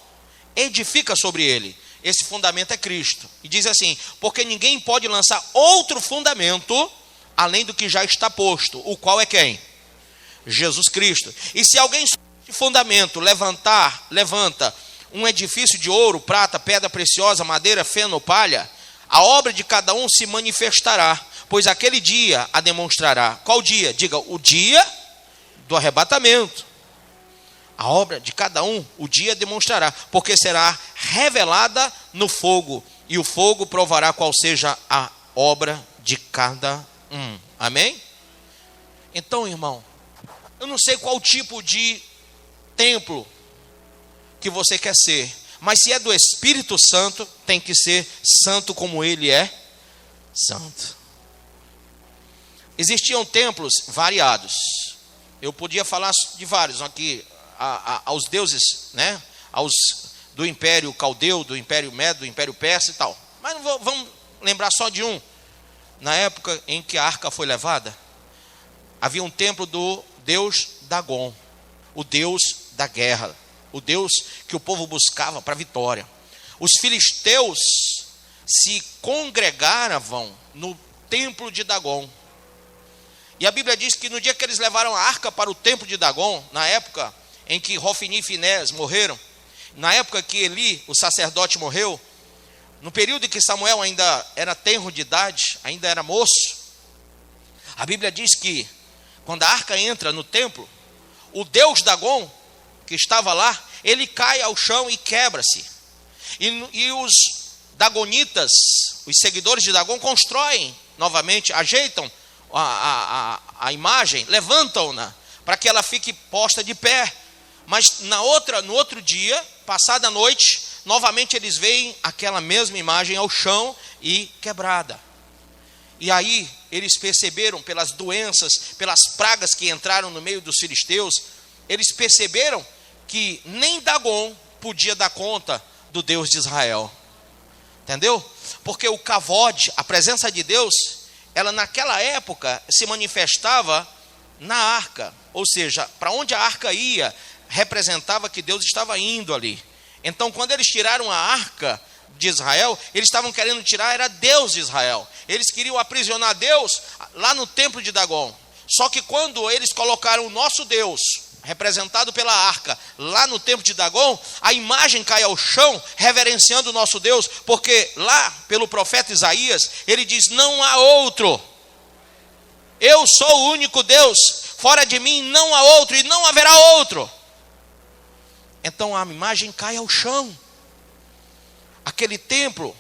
edifica sobre ele. Esse fundamento é Cristo. E diz assim, porque ninguém pode lançar outro fundamento além do que já está posto, o qual é quem? Jesus Cristo. E se alguém de fundamento levanta um edifício de ouro, prata, pedra preciosa, madeira, feno, palha, a obra de cada um se manifestará, pois aquele dia a demonstrará. Qual dia? Diga, o dia do arrebatamento. A obra de cada um, o dia demonstrará, porque será revelada no fogo, e o fogo provará qual seja a obra de cada um. Amém? Então, irmão, eu não sei qual tipo de templo que você quer ser, mas se é do Espírito Santo, tem que ser santo como Ele é santo. Existiam templos variados. Eu podia falar de vários aqui, aos deuses, né? Do Império Caldeu, do Império Medo, do Império Persa e tal. Mas vamos lembrar só de um. Na época em que a arca foi levada, havia um templo do deus Dagon, o deus da guerra, o deus que o povo buscava para a vitória. Os filisteus se congregavam no templo de Dagon. E a Bíblia diz que no dia que eles levaram a arca para o templo de Dagon, na época em que Hofni e Finés morreram, na época que Eli, o sacerdote, morreu, no período em que Samuel ainda era tenro de idade, ainda era moço, a Bíblia diz que quando a arca entra no templo, o deus Dagon, que estava lá, ele cai ao chão e quebra-se. E os dagonitas, os seguidores de Dagon, constroem novamente, ajeitam a imagem, levantam-na para que ela fique posta de pé. Mas no outro dia, passada a noite, novamente eles veem aquela mesma imagem ao chão e quebrada. E aí eles perceberam, pelas doenças, pelas pragas que entraram no meio dos filisteus, eles perceberam que nem Dagon podia dar conta do Deus de Israel. Entendeu? Porque o kavod, a presença de Deus, ela naquela época se manifestava na arca. Ou seja, para onde a arca ia, representava que Deus estava indo ali. Então, quando eles tiraram a arca de Israel, eles estavam querendo tirar, era Deus de Israel. Eles queriam aprisionar Deus lá no templo de Dagon. Só que quando eles colocaram o nosso Deus, representado pela arca, lá no templo de Dagon, a imagem cai ao chão, reverenciando o nosso Deus, porque lá, pelo profeta Isaías, ele diz, não há outro. Eu sou o único Deus, fora de mim não há outro e não haverá outro. Então a imagem cai ao chão. Aquele templo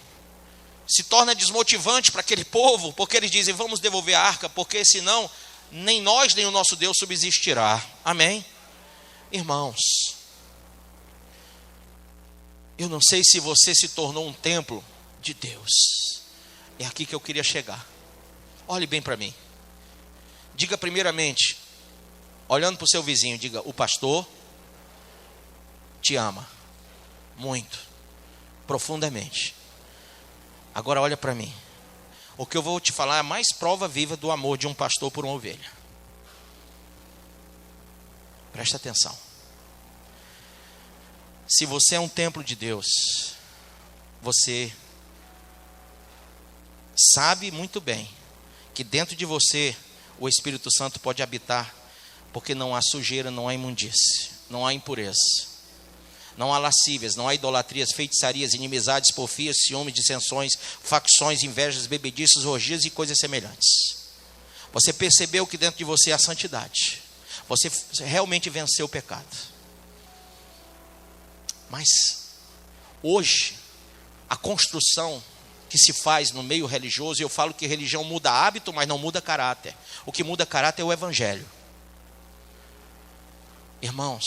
se torna desmotivante para aquele povo, porque eles dizem, vamos devolver a arca, porque senão nem nós nem o nosso Deus subsistirá. Amém? Irmãos, Eu não sei se você se tornou um templo de Deus. É aqui que eu queria chegar. Olhe bem para mim. Diga primeiramente, olhando para o seu vizinho, diga: o pastor te ama muito, profundamente. Agora olha para mim. O que eu vou te falar é a mais prova viva do amor de um pastor por uma ovelha. Presta atenção. Se você é um templo de Deus, você sabe muito bem que dentro de você o Espírito Santo pode habitar, porque não há sujeira, não há imundície, não há impureza, não há lascívias, não há idolatrias, feitiçarias, inimizades, porfias, ciúmes, dissensões, facções, invejas, bebediços, orgias e coisas semelhantes. Você percebeu que dentro de você há santidade. Você realmente venceu o pecado. Mas hoje a construção que se faz no meio religioso, eu falo que religião muda hábito, mas não muda caráter. O que muda caráter é o evangelho. Irmãos,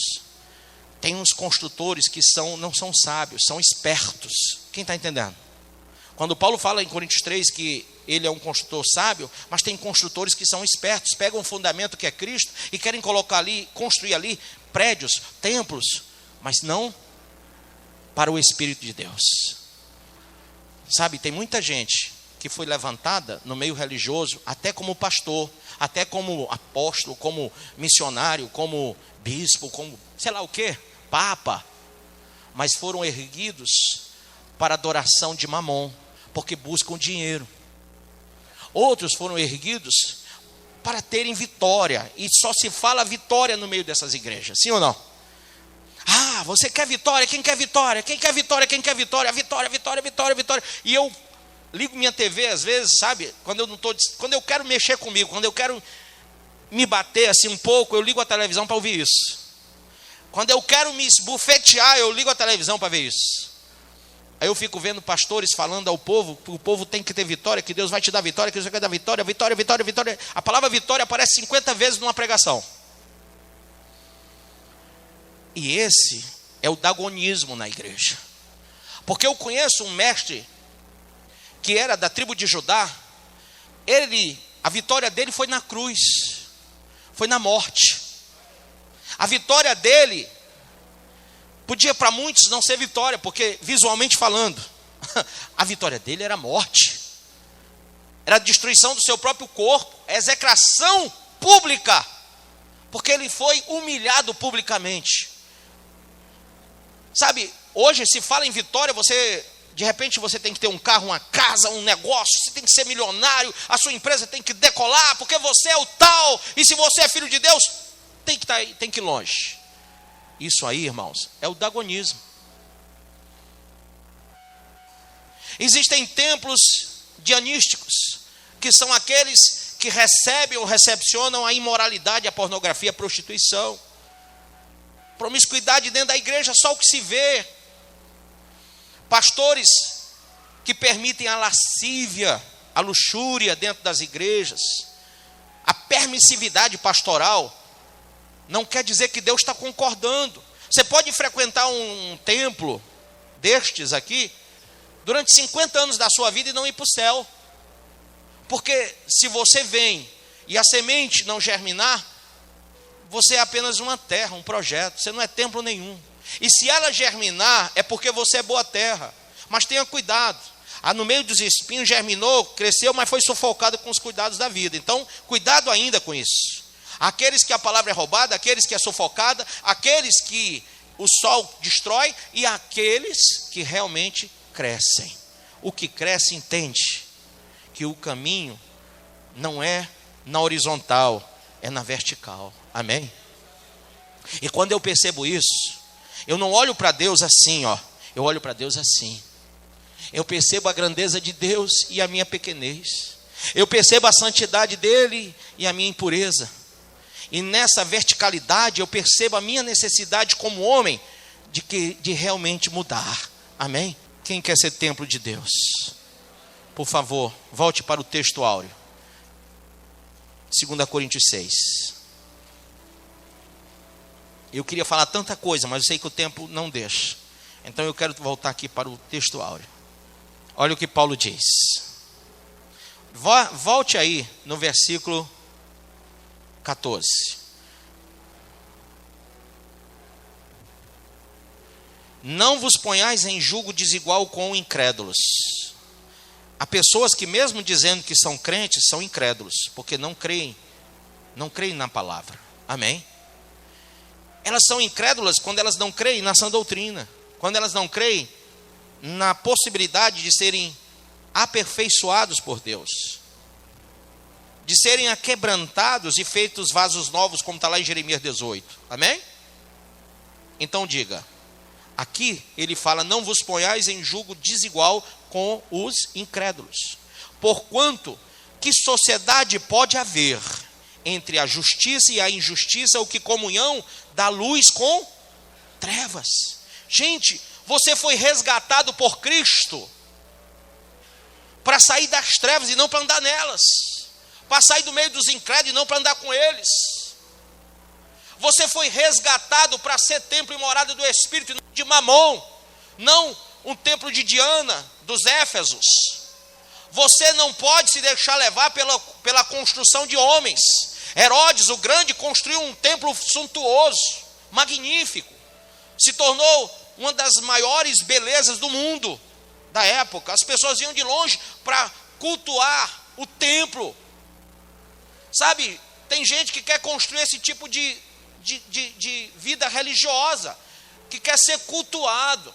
tem uns construtores que não são sábios, são espertos. Quem está entendendo? Quando Paulo fala em Coríntios 3 que ele é um construtor sábio, mas tem construtores que são espertos, pegam um fundamento que é Cristo e querem colocar ali, construir ali prédios, templos, mas não para o Espírito de Deus. Sabe, tem muita gente que foi levantada no meio religioso, até como pastor, até como apóstolo, como missionário, como bispo, como sei lá o que, papa, mas foram erguidos para adoração de Mamon, porque buscam dinheiro. Outros foram erguidos para terem vitória, e só se fala vitória no meio dessas igrejas, sim ou não? Ah, você quer vitória? Quem quer vitória? Quem quer vitória? Quem quer vitória? Vitória, vitória, vitória, vitória. E eu ligo minha TV às vezes, sabe? Quando eu quero mexer comigo, quando eu quero me bater assim um pouco, eu ligo a televisão para ouvir isso. Quando eu quero me esbufetear, eu ligo a televisão para ver isso. Aí eu fico vendo pastores falando ao povo que o povo tem que ter vitória, que Deus vai te dar vitória, que Deus vai dar vitória, vitória, vitória, vitória. A palavra vitória aparece 50 vezes numa pregação. E esse é o dagonismo na igreja. Porque eu conheço um mestre que era da tribo de Judá. A vitória dele foi na cruz, foi na morte. A vitória dele podia para muitos não ser vitória, porque visualmente falando, a vitória dele era a morte, era a destruição do seu próprio corpo, a execração pública, porque ele foi humilhado publicamente. Sabe, hoje se fala em vitória, de repente você tem que ter um carro, uma casa, um negócio, você tem que ser milionário, a sua empresa tem que decolar, porque você é o tal, e se você é filho de Deus, tem que ir longe. Isso aí, irmãos, é o dagonismo. Existem templos dianísticos, que são aqueles que recebem ou recepcionam a imoralidade, a pornografia, a prostituição. Promiscuidade dentro da igreja, só o que se vê. Pastores que permitem a lascívia, a luxúria dentro das igrejas. A permissividade pastoral não quer dizer que Deus está concordando. Você pode frequentar um templo destes aqui durante 50 anos da sua vida e não ir para o céu. Porque se você vem e a semente não germinar, você é apenas uma terra, um projeto, você não é templo nenhum. E se ela germinar, é porque você é boa terra. Mas tenha cuidado. No meio dos espinhos germinou, cresceu, mas foi sufocado com os cuidados da vida. Então, cuidado ainda com isso. Aqueles que a palavra é roubada, aqueles que é sufocada, aqueles que o sol destrói e aqueles que realmente crescem. O que cresce entende que o caminho não é na horizontal, é na vertical. Amém? E quando eu percebo isso, eu não olho para Deus assim, eu olho para Deus assim. Eu percebo a grandeza de Deus e a minha pequenez. Eu percebo a santidade dele e a minha impureza. E nessa verticalidade eu percebo a minha necessidade como homem de realmente mudar. Amém? Quem quer ser templo de Deus? Por favor, volte para o texto áureo. 2 Coríntios 6. Eu queria falar tanta coisa, mas eu sei que o tempo não deixa. Então eu quero voltar aqui para o texto áureo. Olha o que Paulo diz. Volte aí no versículo 14. Não vos ponhais em julgo desigual com incrédulos. Há pessoas que mesmo dizendo que são crentes, são incrédulos, porque não creem na palavra. Amém? Elas são incrédulas quando elas não creem na sã doutrina, quando elas não creem na possibilidade de serem aperfeiçoados por Deus, de serem aquebrantados e feitos vasos novos, como está lá em Jeremias 18. Amém? Então diga, aqui ele fala, não vos ponhais em julgo desigual com os incrédulos. Porquanto, que sociedade pode haver entre a justiça e a injustiça, ou que comunhão da luz com trevas? Gente, você foi resgatado por Cristo para sair das trevas e não para andar nelas, para sair do meio dos incrédulos e não para andar com eles. Você foi resgatado para ser templo e morada do Espírito, não de Mamon, não um templo de Diana, dos Éfesos. Você não pode se deixar levar pela construção de homens. Herodes o Grande construiu um templo suntuoso, magnífico, se tornou uma das maiores belezas do mundo da época. As pessoas iam de longe para cultuar o templo. Sabe, tem gente que quer construir esse tipo de vida religiosa, que quer ser cultuado.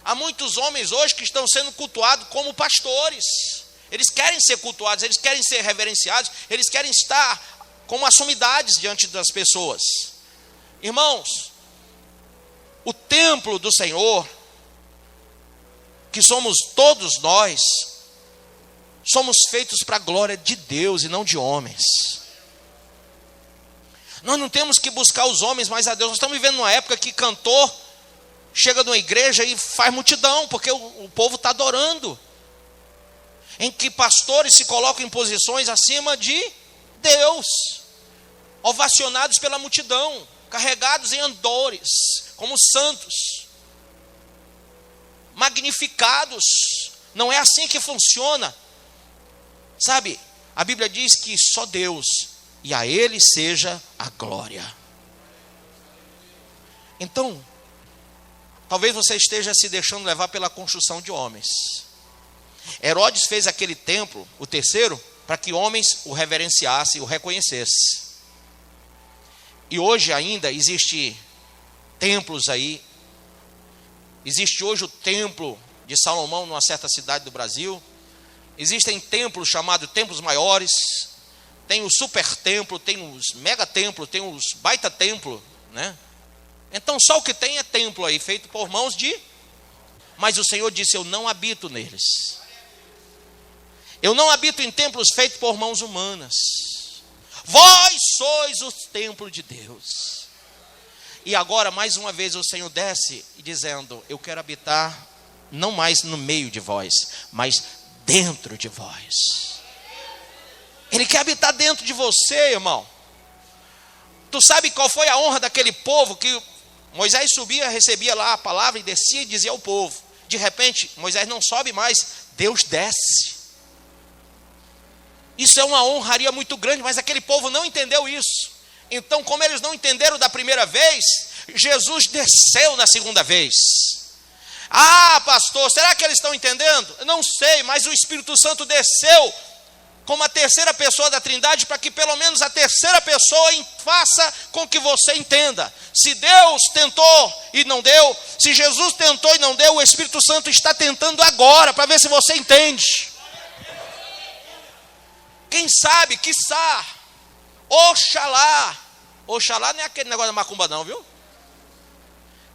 Há muitos homens hoje que estão sendo cultuados como pastores. Eles querem ser cultuados, eles querem ser reverenciados, eles querem estar como assumidades diante das pessoas. Irmãos, o templo do Senhor, que somos todos nós, somos feitos para a glória de Deus e não de homens. Nós não temos que buscar os homens, mas a Deus. Nós estamos vivendo numa época que cantor chega numa igreja e faz multidão, porque o povo está adorando. Em que pastores se colocam em posições acima de Deus, ovacionados pela multidão, carregados em andores, como santos, magnificados. Não é assim que funciona. Sabe, a Bíblia diz que só Deus, e a Ele seja a glória. Então, talvez você esteja se deixando levar pela construção de homens. Herodes fez aquele templo, o terceiro, para que homens o reverenciassem, o reconhecessem. E hoje ainda existe templos aí. Existe hoje o templo de Salomão numa certa cidade do Brasil. Existem templos chamados templos maiores. Tem o super templo, tem os mega templos, tem os baita templo, né? Então só o que tem é templo aí, feito por mãos de... Mas o Senhor disse, eu não habito neles. Eu não habito em templos feitos por mãos humanas. Vós sois o templo de Deus. E agora, mais uma vez, o Senhor desce e dizendo, eu quero habitar não mais no meio de vós, mas dentro de vós. Ele quer habitar dentro de você, irmão. Tu sabe qual foi a honra daquele povo que Moisés subia, recebia lá a palavra e descia e dizia ao povo. De repente, Moisés não sobe mais, Deus desce. Isso é uma honraria muito grande, mas aquele povo não entendeu isso. Então, como eles não entenderam da primeira vez, Jesus desceu na segunda vez. Ah, pastor, será que eles estão entendendo? Eu não sei, mas o Espírito Santo desceu como a terceira pessoa da Trindade, para que pelo menos a terceira pessoa faça com que você entenda. Se Deus tentou e não deu, se Jesus tentou e não deu, o Espírito Santo está tentando agora, para ver se você entende. Quem sabe, quiçá, Oxalá. Oxalá não é aquele negócio da macumba não, viu?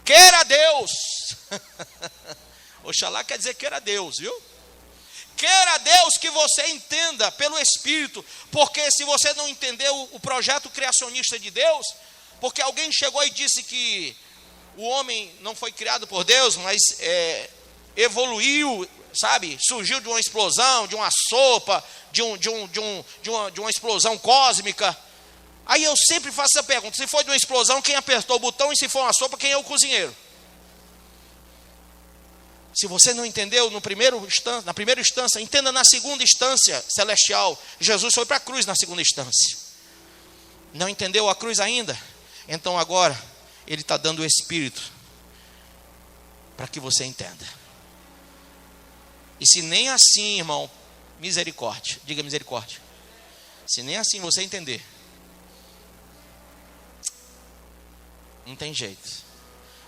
Queira Deus. Oxalá quer dizer queira Deus, viu? Queira Deus que você entenda pelo Espírito, porque se você não entendeu o projeto criacionista de Deus, porque alguém chegou e disse que o homem não foi criado por Deus, mas evoluiu, sabe? Surgiu de uma explosão, de uma sopa, de uma explosão cósmica. Aí eu sempre faço essa pergunta, se foi de uma explosão, quem apertou o botão? E se for uma sopa, quem é o cozinheiro? Se você não entendeu na primeira instância, entenda na segunda instância celestial. Jesus foi para a cruz na segunda instância. Não entendeu a cruz ainda? Então agora Ele está dando o Espírito para que você entenda. E se nem assim, irmão, misericórdia, diga misericórdia. Se nem assim você entender, não tem jeito.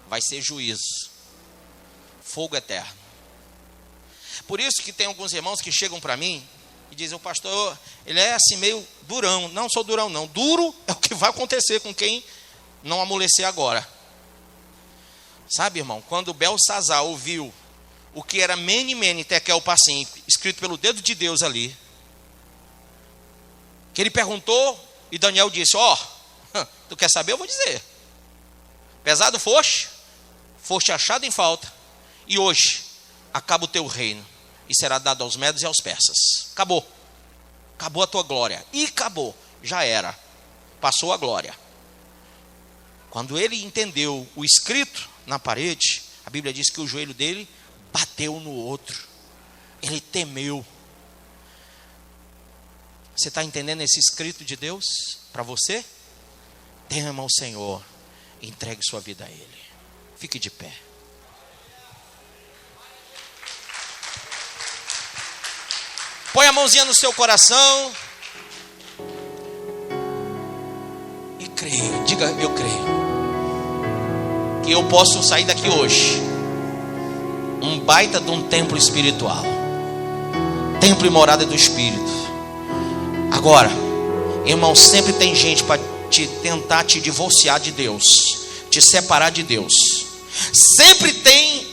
Vai ser juízo, fogo eterno. Por isso que tem alguns irmãos que chegam para mim e dizem: o pastor, ele é assim meio durão. Não sou durão não. Duro é o que vai acontecer com quem não amolecer agora. Sabe, irmão, quando Belsazar ouviu o que era Mene, Mene, Tekel, Parsim, escrito pelo dedo de Deus ali, que ele perguntou, e Daniel disse: ó, tu quer saber? Eu vou dizer. Pesado foste achado em falta, e hoje acaba o teu reino, e será dado aos medos e aos persas. Acabou a tua glória, e acabou, já era, passou a glória. Quando ele entendeu o escrito na parede, a Bíblia diz que o joelho dele bateu no outro, ele temeu. Você está entendendo esse escrito de Deus para você? Tema o Senhor, entregue sua vida a Ele. Fique de pé. Põe a mãozinha no seu coração e creia. Diga: eu creio que eu posso sair daqui hoje um baita de um templo espiritual, templo e morada do Espírito. Agora, irmão, sempre tem gente para tentar te divorciar de Deus, te separar de Deus. Sempre tem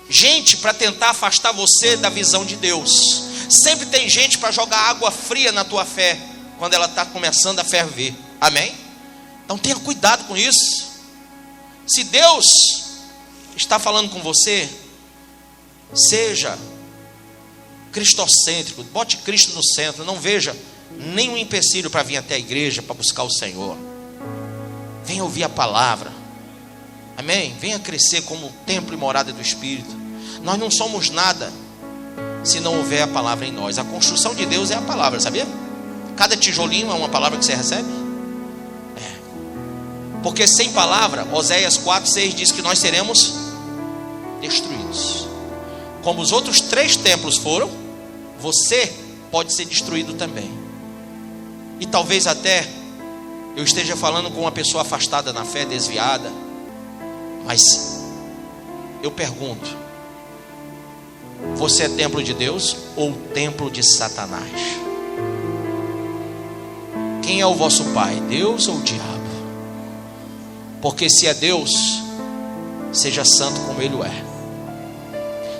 gente para tentar afastar você da visão de Deus. Sempre tem gente para jogar água fria na tua fé quando ela está começando a ferver. Amém? Então tenha cuidado com isso. Se Deus está falando com você, seja cristocêntrico, bote Cristo no centro, não veja nenhum empecilho para vir até a igreja para buscar o Senhor. Venha ouvir a palavra. Amém? Venha crescer como templo e morada do Espírito. Nós não somos nada se não houver a palavra em nós. A construção de Deus é a palavra, sabia? Cada tijolinho é uma palavra que você recebe. Porque sem palavra, Oséias 4:6 diz que nós seremos destruídos. Como os outros 3 templos foram, você pode ser destruído também. E talvez até eu esteja falando com uma pessoa afastada na fé, desviada. Mas eu pergunto: você é templo de Deus ou templo de Satanás? Quem é o vosso pai, Deus ou o diabo? Porque se é Deus, seja santo como Ele é.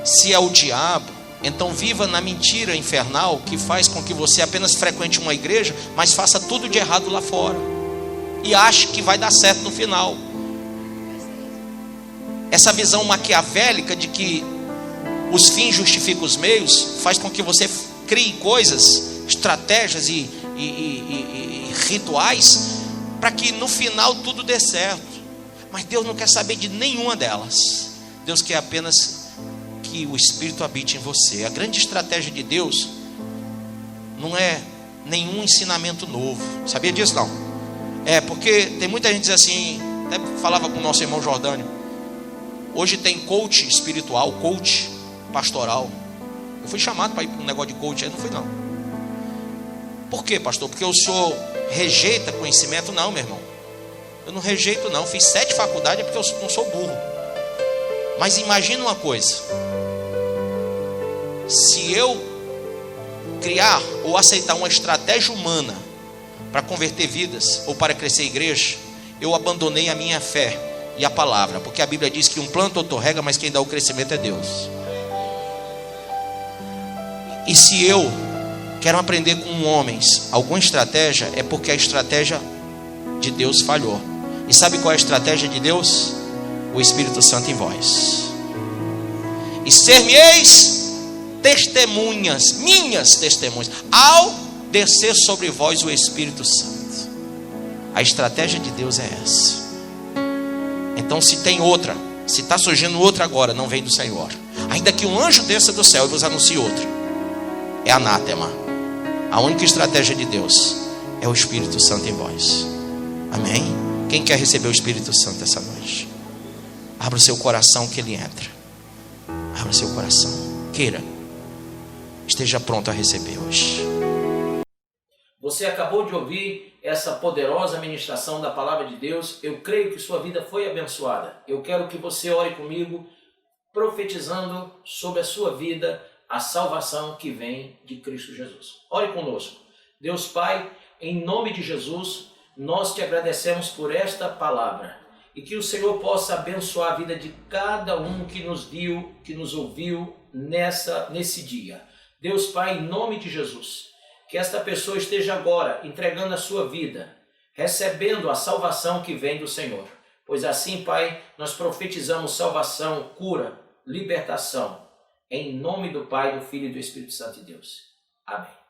Se é o diabo, então viva na mentira infernal que faz com que você apenas frequente uma igreja, mas faça tudo de errado lá fora e ache que vai dar certo no final. Essa visão maquiavélica de que os fins justificam os meios faz com que você crie coisas, estratégias e rituais para que no final tudo dê certo. Mas Deus não quer saber de nenhuma delas. Deus quer apenas que o Espírito habite em você. A grande estratégia de Deus não é nenhum ensinamento novo. Sabia disso não? Porque tem muita gente que diz assim, até falava com o nosso irmão Jordânio, hoje tem coach espiritual, coach pastoral. Eu fui chamado para ir para um negócio de coach, aí não fui não. Por quê, pastor? Porque o senhor rejeita conhecimento? Não, meu irmão, eu não rejeito não. Fiz 7 faculdades, é porque eu não sou burro. Mas imagina uma coisa: se eu criar ou aceitar uma estratégia humana para converter vidas ou para crescer a igreja, eu abandonei a minha fé e a palavra, porque a Bíblia diz que um planta, outro rega, mas quem dá o crescimento é Deus. E se eu quero aprender com homens alguma estratégia, é porque a estratégia de Deus falhou. E sabe qual é a estratégia de Deus? O Espírito Santo em vós. E ser-me-eis testemunhas, minhas testemunhas, ao descer sobre vós o Espírito Santo. A estratégia de Deus é essa. Então se tem outra, se está surgindo outra agora, não vem do Senhor. A ainda que um anjo desça do céu e vos anuncie outra, é anátema. A única estratégia de Deus é o Espírito Santo em vós. Amém? Quem quer receber o Espírito Santo essa noite? Abra o seu coração que ele entra. Abra o seu coração. Queira. Esteja pronto a receber hoje. Você acabou de ouvir essa poderosa ministração da palavra de Deus. Eu creio que sua vida foi abençoada. Eu quero que você ore comigo, profetizando sobre a sua vida a salvação que vem de Cristo Jesus. Ore conosco. Deus Pai, em nome de Jesus, nós te agradecemos por esta palavra e que o Senhor possa abençoar a vida de cada um que nos viu, que nos ouviu nesse dia. Deus Pai, em nome de Jesus, que esta pessoa esteja agora entregando a sua vida, recebendo a salvação que vem do Senhor. Pois assim, Pai, nós profetizamos salvação, cura, libertação, em nome do Pai, do Filho e do Espírito Santo de Deus. Amém.